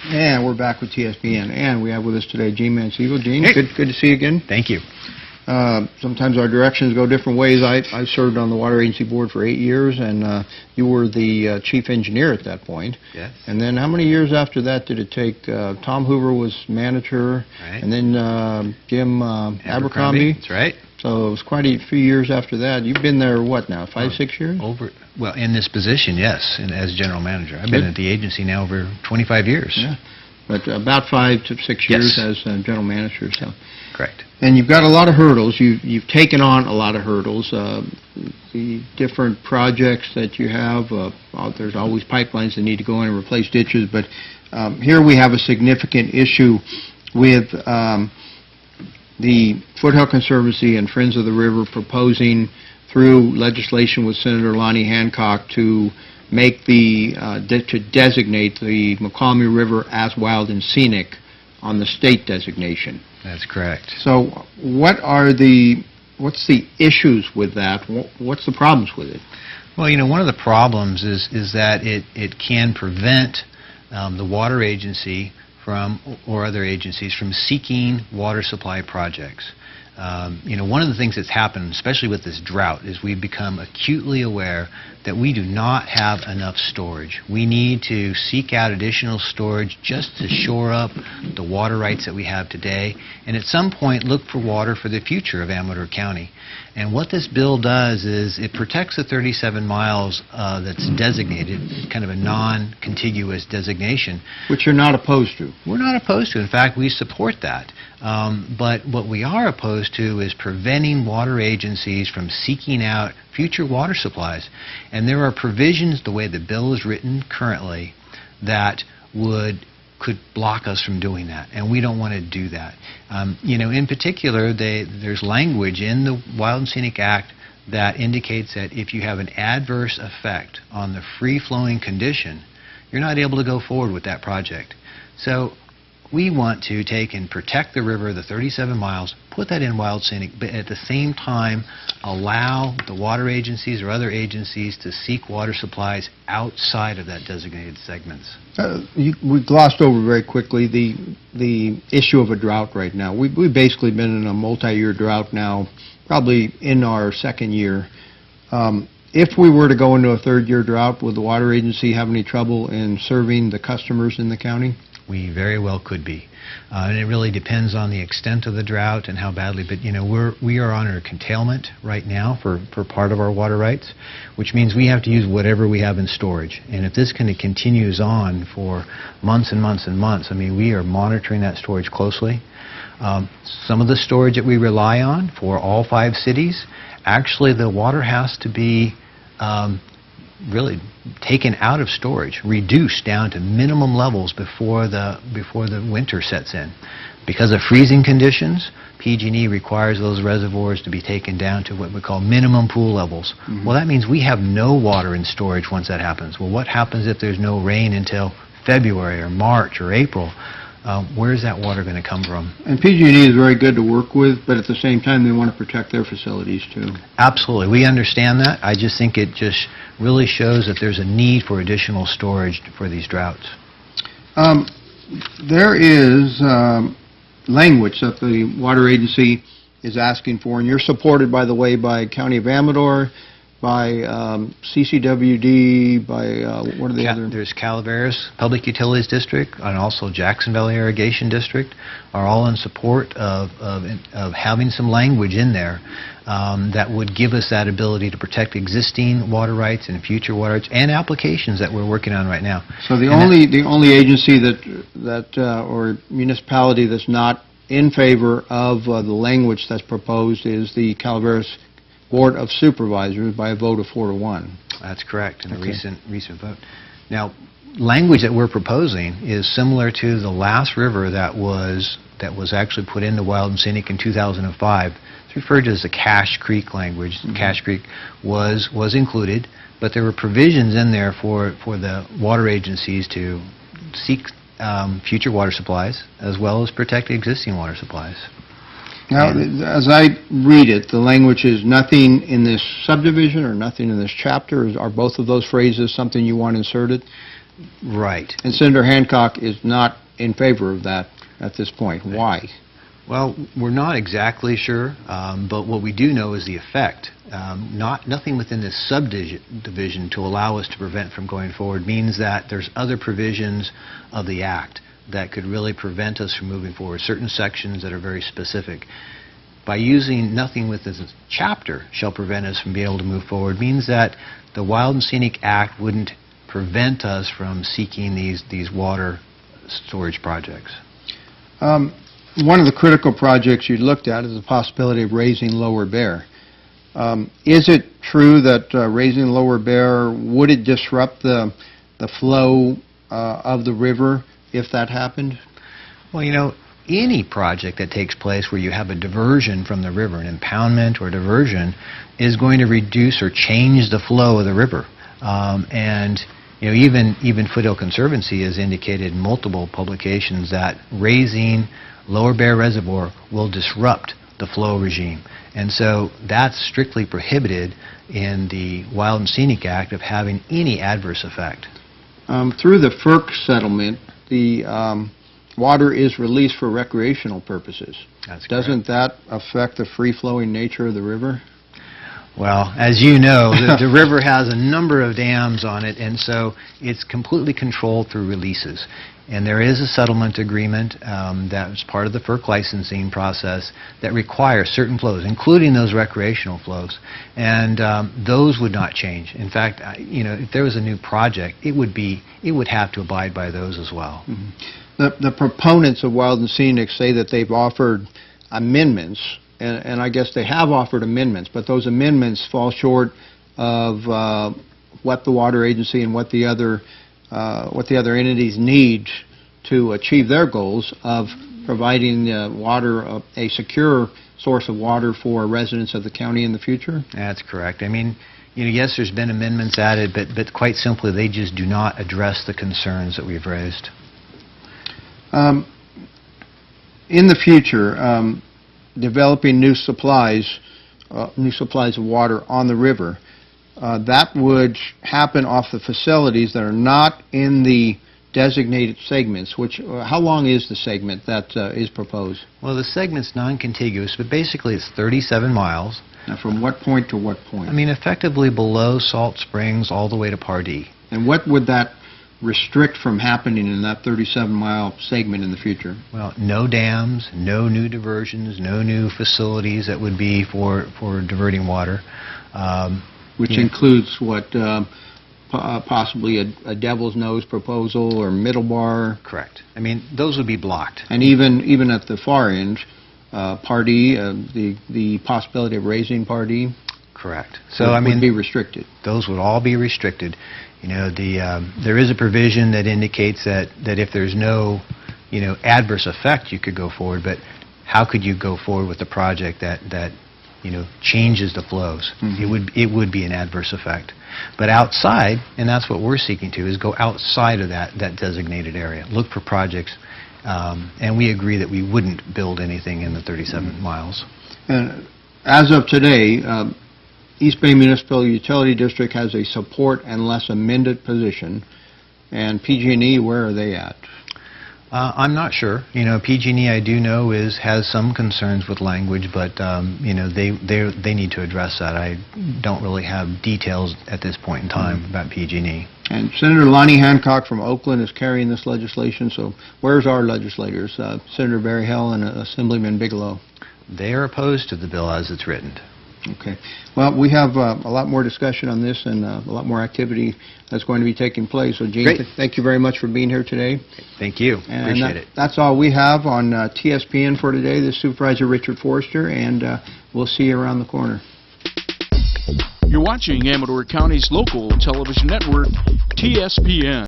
And we're back with TSPN, and we have with us today Gene Mancebo. Gene, hey. good to see you again. Thank you. Sometimes our directions go different ways. I served on the Water Agency Board for 8 years, and you were the chief engineer at that point. Yes. And then how many years after that did it take? Tom Hoover was manager, right. And then Jim Abercrombie. That's right. So it was quite a few years after that. You've been there, what now, 6 years? Well, in this position, yes, and as general manager. I've been at the agency now over 25 years. Yeah, but about 5 to 6 years as general manager. So. Correct. And you've got a lot of hurdles. You've taken on a lot of hurdles. The different projects that you have, there's always pipelines that need to go in and replace ditches, but here we have a significant issue with the Foothill Conservancy and Friends of the River proposing through legislation with Senator Lonnie Hancock to make to designate the McCalmy River as wild and scenic on the state designation. That's correct. So what's the issues with that? What's the problems with it? Well, one of the problems is that it can prevent the water agency or other agencies from seeking water supply projects. One of the things that's happened, especially with this drought, is we've become acutely aware that we do not have enough storage. We need to seek out additional storage just to shore up the water rights that we have today, and at some point look for water for the future of Amador County. And what this bill does is it protects the 37 miles that's designated, kind of a non-contiguous designation. Which you're not opposed to. We're not opposed to. In fact, we support that. But what we are opposed to is preventing water agencies from seeking out future water supplies. And there are provisions, the way the bill is written currently, that could block us from doing that, and we don't want to do that. In particular, there's language in the Wild and Scenic Act that indicates that if you have an adverse effect on the free-flowing condition, you're not able to go forward with that project. So we want to take and protect the river, the 37 miles, put that in Wild Scenic, but at the same time allow the water agencies or other agencies to seek water supplies outside of that designated segments. We glossed over very quickly the issue of a drought right now. We've basically been in a multi-year drought now, probably in our second year. If we were to go into a third-year drought, would the water agency have any trouble in serving the customers in the county? We very well could be. And it really depends on the extent of the drought and how badly, but we are on a curtailment right now for part of our water rights, which means we have to use whatever we have in storage. And if this kind of continues on for months and months and months, we are monitoring that storage closely. Some of the storage that we rely on for all 5 cities, actually the water has to be really taken out of storage, reduced down to minimum levels before the winter sets in. Because of freezing conditions, PG&E requires those reservoirs to be taken down to what we call minimum pool levels. Mm-hmm. Well, that means we have no water in storage once that happens. Well, what happens if there's no rain until February or March or April? Where's that water going to come from? And PG&E is very good to work with, but at the same time they want to protect their facilities too. Absolutely. We understand that. I just think it just really shows that there's a need for additional storage for these droughts. There is language that the water agency is asking for, and you're supported, by the way, by County of Amador, by CCWD, by what are the other? There's Calaveras Public Utilities District and also Jackson Valley Irrigation District are all in support of having some language in there that would give us that ability to protect existing water rights and future water rights and applications that we're working on right now. So the only agency or municipality that's not in favor of the language that's proposed is the Calaveras Board of Supervisors by a vote of 4-1. That's correct, in the recent vote. Now, language that we're proposing is similar to the last river that was actually put into Wild and Scenic in 2005. It's referred to as the Cache Creek language. Mm-hmm. Cache Creek was included, but there were provisions in there for the water agencies to seek future water supplies as well as protect existing water supplies. Now, as I read it, the language is nothing in this subdivision or nothing in this chapter. Are both of those phrases something you want inserted? Right. And Senator Hancock is not in favor of that at this point. Why? Well, we're not exactly sure, but what we do know is the effect. Nothing within this subdivision to allow us to prevent from going forward means that there's other provisions of the Act that could really prevent us from moving forward, certain sections that are very specific. By using nothing within this chapter shall prevent us from being able to move forward means that the Wild and Scenic Act wouldn't prevent us from seeking these water storage projects. One of the critical projects you looked at is the possibility of raising Lower Bear. Is it true that raising Lower Bear, would it disrupt the flow of the river if that happened? Well, you know, any project that takes place where you have a diversion from the river, an impoundment or diversion, is going to reduce or change the flow of the river. And you know, even Foothill Conservancy has indicated in multiple publications that raising Lower Bear Reservoir will disrupt the flow regime. And so that's strictly prohibited in the Wild and Scenic Act of having any adverse effect. Through the FERC settlement, the water is released for recreational purposes. That's correct. Doesn't that affect the free-flowing nature of the river? Well, as you know, the river has a number of dams on it, and so it's completely controlled through releases. And there is a settlement agreement that was part of the FERC licensing process that requires certain flows, including those recreational flows. And those would not change. In fact, you know, if there was a new project, it would have to abide by those as well. Mm-hmm. The proponents of Wild and Scenic say that they've offered amendments, and I guess they have offered amendments, but those amendments fall short of what the water agency and what the other entities need to achieve their goals of providing water, a secure source of water for residents of the county in the future? That's correct. I mean, you know, yes, there's been amendments added, but quite simply, they just do not address the concerns that we've raised. In the future, developing new supplies of water on the river, that would happen off the facilities that are not in the designated segments, which, how long is the segment that is proposed? Well, the segment's non-contiguous, but basically it's 37 miles. Now, from what point to what point? I mean, effectively below Salt Springs all the way to Pardee. And what would that restrict from happening in that 37-mile segment in the future? Well, no dams, no new diversions, no new facilities that would be for diverting water. Which includes what, possibly a Devil's Nose proposal or Middlebar? Correct. I mean, those would be blocked. And even at the far end, Pardee, the possibility of raising Pardee? Correct. So, I mean, would be restricted. Those would all be restricted. You know, there is a provision that indicates that if there's no, you know, adverse effect, you could go forward. But how could you go forward with a project that you know, changes the flows? Mm-hmm. It would be an adverse effect. But outside, and that's what we're seeking to, is go outside of that designated area. Look for projects, and we agree that we wouldn't build anything in the 37 miles. And as of today, East Bay Municipal Utility District has a support unless amended position, and PG&E, where are they at? I'm not sure. You know, PG&E, I do know, has some concerns with language, but you know, they need to address that. I don't really have details at this point in time about PG&E. And Senator Lonnie Hancock from Oakland is carrying this legislation. So where's our legislators? Senator Barry Hell and Assemblyman Bigelow. They are opposed to the bill as it's written. Okay. Well, we have a lot more discussion on this and a lot more activity that's going to be taking place. So, Gene, thank you very much for being here today. Thank you. Appreciate it. That's all we have on TSPN for today. This is Supervisor Richard Forster, and we'll see you around the corner. You're watching Amador County's local television network, TSPN.